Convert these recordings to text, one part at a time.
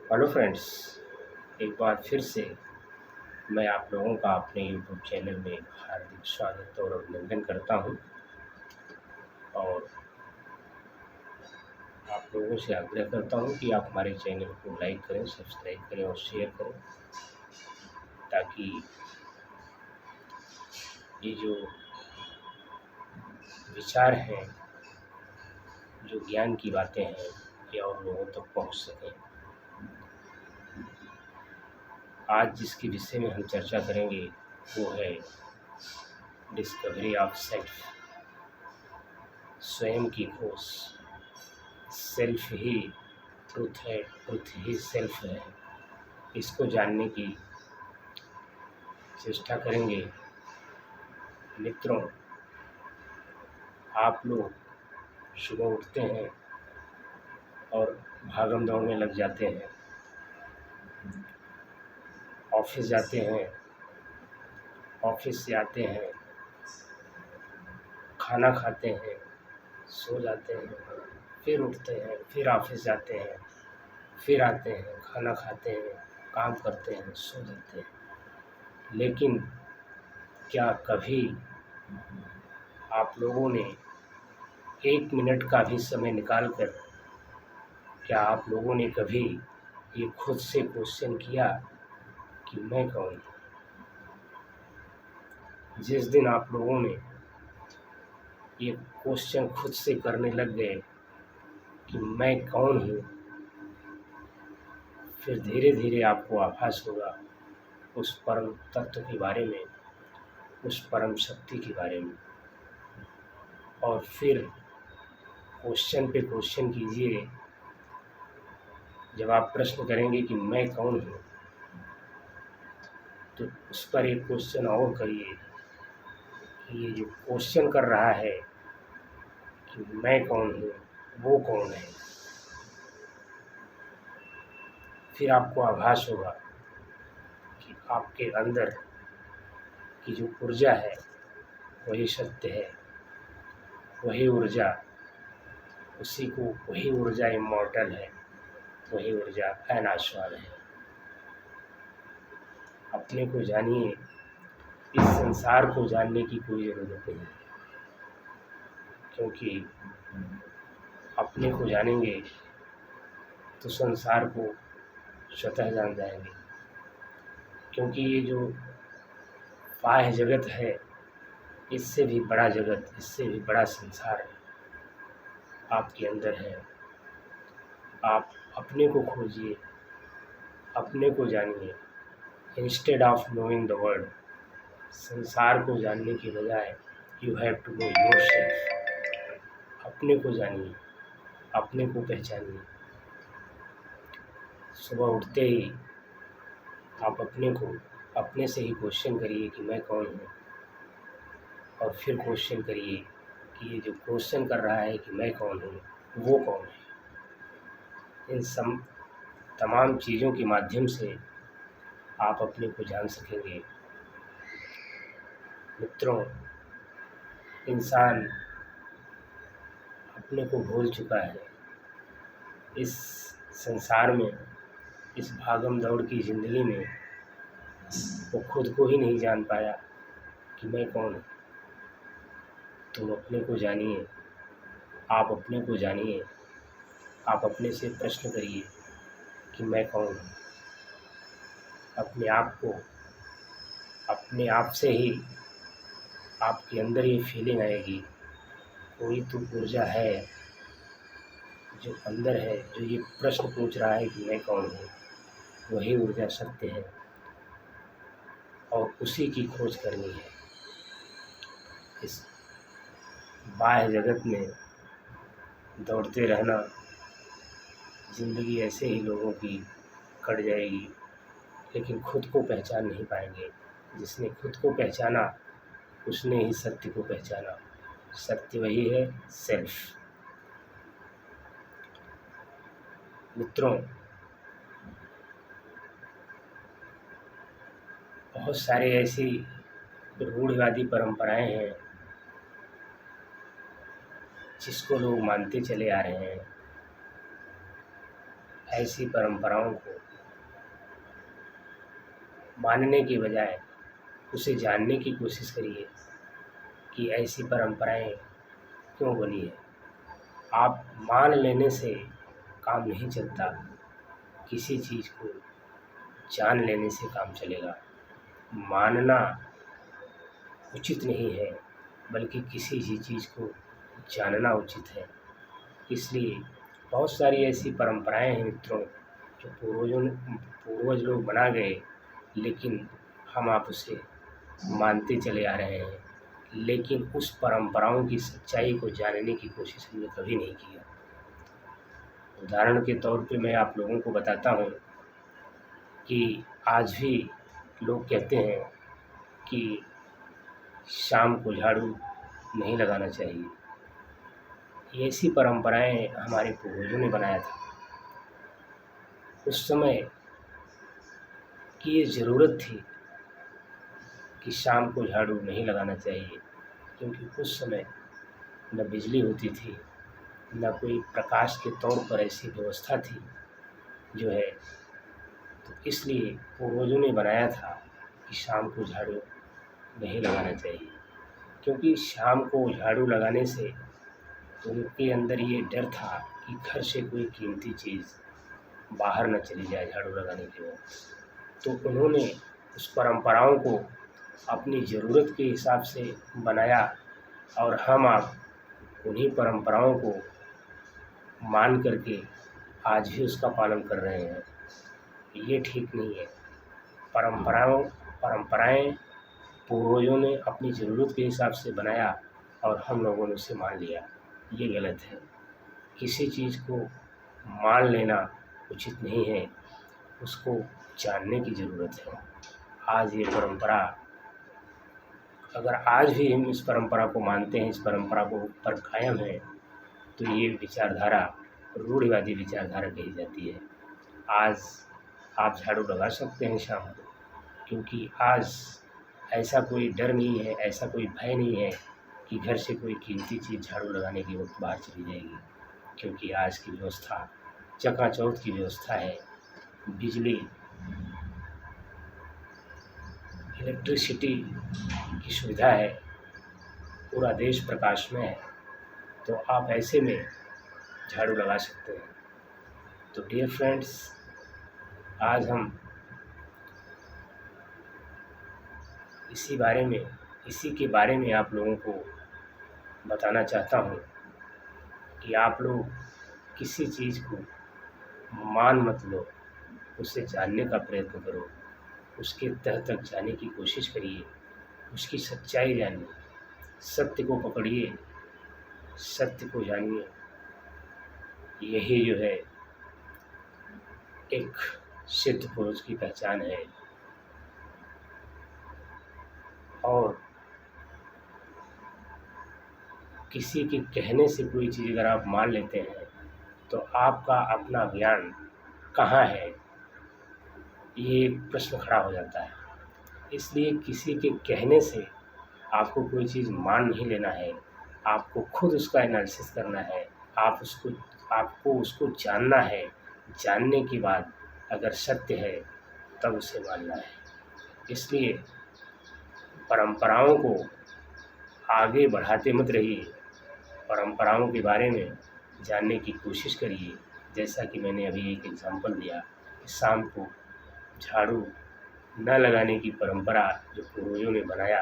Hello friends, एक बार फिर से मैं आप लोगों का अपने यूट्यूब चैनल में हार्दिक स्वागत और अभिनंदन करता हूं और आप लोगों से आग्रह करता हूं कि आप हमारे चैनल को लाइक करें, सब्सक्राइब करें और शेयर करें ताकि ये जो विचार हैं, जो ज्ञान की बातें हैं, ये और लोगों तक पहुंच सकें। आज जिसके विषय में हम चर्चा करेंगे वो है डिस्कवरी ऑफ सेल्फ, स्वयं की खोज। सेल्फ ही ट्रुथ है, ट्रुथ ही सेल्फ है। इसको जानने की चेष्टा करेंगे। मित्रों, आप लोग सुबह उठते हैं और भागम दौड़ में लग जाते हैं, ऑफिस जाते हैं, ऑफिस से आते हैं, खाना खाते हैं, सो जाते हैं, फिर उठते हैं, फिर ऑफिस जाते हैं, फिर आते हैं, खाना खाते हैं, काम करते हैं, सो जाते हैं। लेकिन क्या कभी आप लोगों ने 1 मिनट का भी समय निकाल कर क्या आप लोगों ने कभी ये खुद से क्वेश्चन किया कि मैं कौन हूँ? जिस दिन आप लोगों ने ये क्वेश्चन खुद से करने लग गए कि मैं कौन हूँ, फिर धीरे धीरे आपको आभास होगा उस परम तत्व के बारे में, उस परम शक्ति के बारे में। और फिर क्वेश्चन पे क्वेश्चन कीजिए। जब आप प्रश्न करेंगे कि मैं कौन हूँ, तो उस पर एक क्वेश्चन और करिए कि ये जो क्वेश्चन कर रहा है कि मैं कौन हूँ, वो कौन है। फिर आपको आभास होगा कि आपके अंदर की जो ऊर्जा है वही सत्य है, वही ऊर्जा, वही ऊर्जा इमॉर्टल है, वही ऊर्जा अनाश्वर है। अपने को जानिए। इस संसार को जानने की कोई ज़रूरत नहीं है, क्योंकि अपने को जानेंगे तो संसार को स्वतः जान जाएंगे। क्योंकि ये जो बाह्य जगत है, इससे भी बड़ा जगत, इससे भी बड़ा संसार आपके अंदर है। आप अपने को खोजिए, अपने को जानिए। Instead of knowing the world, संसार को जानने की बजाय you have to know yourself. अपने को जानिए, अपने को पहचानिए। सुबह उठते ही आप अपने को अपने से ही क्वेश्चन करिए कि मैं कौन हूँ, और फिर क्वेश्चन करिए कि ये जो क्वेश्चन कर रहा है कि मैं कौन हूँ, वो कौन है। इन तमाम चीज़ों के माध्यम से आप अपने को जान सकेंगे। मित्रों, इंसान अपने को भूल चुका है। इस संसार में, इस भागम दौड़ की ज़िंदगी में वो खुद को ही नहीं जान पाया कि मैं कौन हूँ। तुम अपने को जानिए, आप अपने को जानिए। आप अपने से प्रश्न करिए कि मैं कौन हूँ। अपने आप को, अपने आप से ही आपके अंदर ये फीलिंग आएगी, कोई तो ऊर्जा है जो अंदर है, जो ये प्रश्न पूछ रहा है कि मैं कौन हूँ। वही ऊर्जा सत्य है और उसी की खोज करनी है। इस बाह्य जगत में दौड़ते रहना, ज़िंदगी ऐसे ही लोगों की कट जाएगी, लेकिन खुद को पहचान नहीं पाएंगे। जिसने खुद को पहचाना उसने ही सत्य को पहचाना। सत्य वही है, सेल्फ। मित्रों, बहुत सारे ऐसी रूढ़िवादी परंपराएं हैं जिसको लोग मानते चले आ रहे हैं। ऐसी परंपराओं को मानने के बजाय उसे जानने की कोशिश करिए कि ऐसी परंपराएं क्यों बनी है। आप मान लेने से काम नहीं चलता, किसी चीज़ को जान लेने से काम चलेगा। मानना उचित नहीं है, बल्कि किसी भी चीज़ को जानना उचित है। इसलिए बहुत सारी ऐसी परंपराएं हैं मित्रों, जो पूर्वज लोग बना गए, लेकिन हम आप उसे मानते चले आ रहे हैं, लेकिन उस परंपराओं की सच्चाई को जानने की कोशिश हमने कभी नहीं किया। उदाहरण के तौर पे मैं आप लोगों को बताता हूँ कि आज भी लोग कहते हैं कि शाम को झाड़ू नहीं लगाना चाहिए। ऐसी परंपराएं हमारे पूर्वजों ने बनाया था। उस समय की ये ज़रूरत थी कि शाम को झाड़ू नहीं लगाना चाहिए, क्योंकि उस समय न बिजली होती थी, न कोई प्रकाश के तौर पर ऐसी व्यवस्था थी जो है। तो इसलिए पूर्वजों ने बनाया था कि शाम को झाड़ू नहीं लगाना चाहिए, क्योंकि शाम को झाड़ू लगाने से उनके अंदर ये डर था कि घर से कोई कीमती चीज़ बाहर न चली जाए झाड़ू लगाने के वक्त। तो उन्होंने उस परंपराओं को अपनी ज़रूरत के हिसाब से बनाया, और हम आप उन्हीं परंपराओं को मान करके आज भी उसका पालन कर रहे हैं। ये ठीक नहीं है। परंपराएं पूर्वजों ने अपनी ज़रूरत के हिसाब से बनाया और हम लोगों ने उसे मान लिया, ये गलत है। किसी चीज़ को मान लेना उचित नहीं है, उसको जानने की ज़रूरत है। आज ये परंपरा, अगर आज भी हम इस परंपरा को मानते हैं, इस परंपरा को ऊपर कायम है, तो ये विचारधारा रूढ़िवादी विचारधारा कही जाती है। आज आप झाड़ू लगा सकते हैं शाम को, क्योंकि आज ऐसा कोई डर नहीं है, ऐसा कोई भय नहीं है कि घर से कोई कीमती चीज़ झाड़ू लगाने के वक्त बाहर चली जाएगी, क्योंकि आज की व्यवस्था चकाचौंध की व्यवस्था है। बिजली, इलेक्ट्रिसिटी की सुविधा है, पूरा देश प्रकाश में है, तो आप ऐसे में झाड़ू लगा सकते हैं। तो डियर फ्रेंड्स, आज हम इसी के बारे में आप लोगों को बताना चाहता हूँ कि आप लोग किसी चीज़ को मान मत लो, उसे जानने का प्रयत्न करो, उसके तह तक जाने की कोशिश करिए, उसकी सच्चाई जानिए, सत्य को पकड़िए, सत्य को जानिए। यही जो है एक सिद्ध पुरुष की पहचान है। और किसी के कहने से कोई चीज़ अगर आप मान लेते हैं, तो आपका अपना ज्ञान कहाँ है, ये प्रश्न खड़ा हो जाता है। इसलिए किसी के कहने से आपको कोई चीज़ मान नहीं लेना है, आपको खुद उसका एनालिसिस करना है, आपको उसको जानना है। जानने के बाद अगर सत्य है तब उसे मानना है। इसलिए परंपराओं को आगे बढ़ाते मत रहिए, परंपराओं के बारे में जानने की कोशिश करिए। जैसा कि मैंने अभी एक एग्जांपल दिया कि शाम को झाड़ू न लगाने की परंपरा जो पूर्वजों ने बनाया,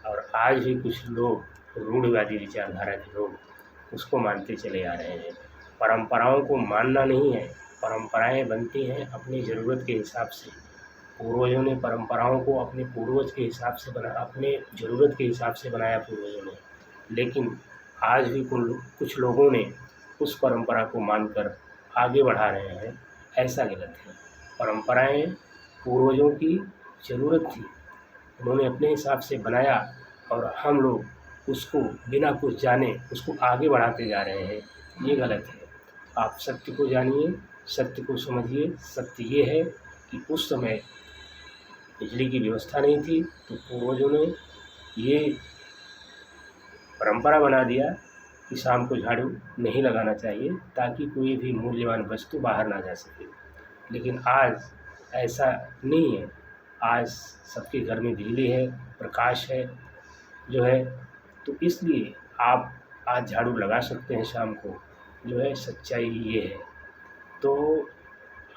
और आज भी कुछ लोग रूढ़िवादी विचारधारा के लोग उसको मानते चले आ रहे हैं। परंपराओं को मानना नहीं है, परंपराएं बनती हैं अपनी ज़रूरत के हिसाब से। पूर्वजों ने परंपराओं को अपने पूर्वज के हिसाब से अपने ज़रूरत के हिसाब से बनाया पूर्वजों ने, लेकिन आज भी कुछ लोगों ने उस परंपरा को मानकर आगे बढ़ा रहे हैं। ऐसा गलत है। परंपराएं पूर्वजों की ज़रूरत थी, उन्होंने अपने हिसाब से बनाया, और हम लोग उसको बिना कुछ जाने उसको आगे बढ़ाते जा रहे हैं। ये गलत है। आप सत्य को जानिए, सत्य को समझिए। सत्य ये है कि उस समय बिजली की व्यवस्था नहीं थी, तो पूर्वजों ने ये परंपरा बना दिया कि शाम को झाड़ू नहीं लगाना चाहिए, ताकि कोई भी मूल्यवान वस्तु बाहर ना जा सके। लेकिन आज ऐसा नहीं है। आज सबके घर में बिजली है, प्रकाश है जो है, तो इसलिए आप आज झाड़ू लगा सकते हैं शाम को, जो है सच्चाई ये है। तो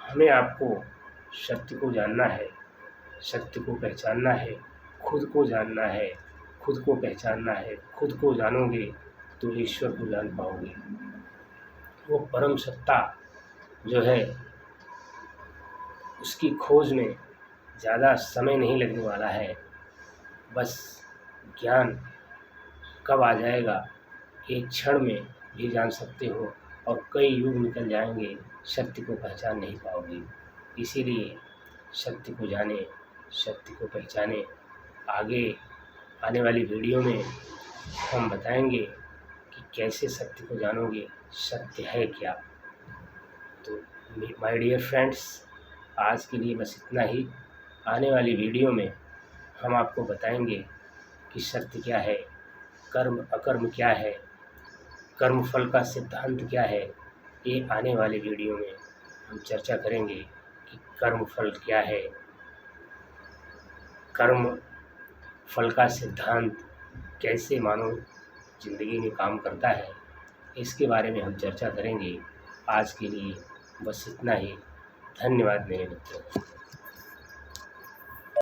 हमें आपको सत्य को जानना है, सत्य को पहचानना है, खुद को जानना है, खुद को पहचानना है। खुद को जानोगे तो ईश्वर को जान पाओगे। वो परम सत्ता जो है उसकी खोज में ज़्यादा समय नहीं लगने वाला है। बस ज्ञान कब आ जाएगा, एक क्षण में भी जान सकते हो, और कई युग निकल जाएंगे, सत्य को पहचान नहीं पाओगे। इसीलिए सत्य को जाने, सत्य को पहचाने। आगे आने वाली वीडियो में हम बताएंगे कि कैसे सत्य को जानोगे, सत्य है क्या। तो माय डियर फ्रेंड्स, आज के लिए बस इतना ही। आने वाली वीडियो में हम आपको बताएंगे कि सत्य क्या है, कर्म अकर्म क्या है, कर्मफल का सिद्धांत क्या है। ये आने वाले वीडियो में हम चर्चा करेंगे कि कर्मफल क्या है, कर्म फल का सिद्धांत कैसे मानव जिंदगी में काम करता है, इसके बारे में हम चर्चा करेंगे। आज के लिए बस इतना ही। धन्यवाद मेरे मित्रों।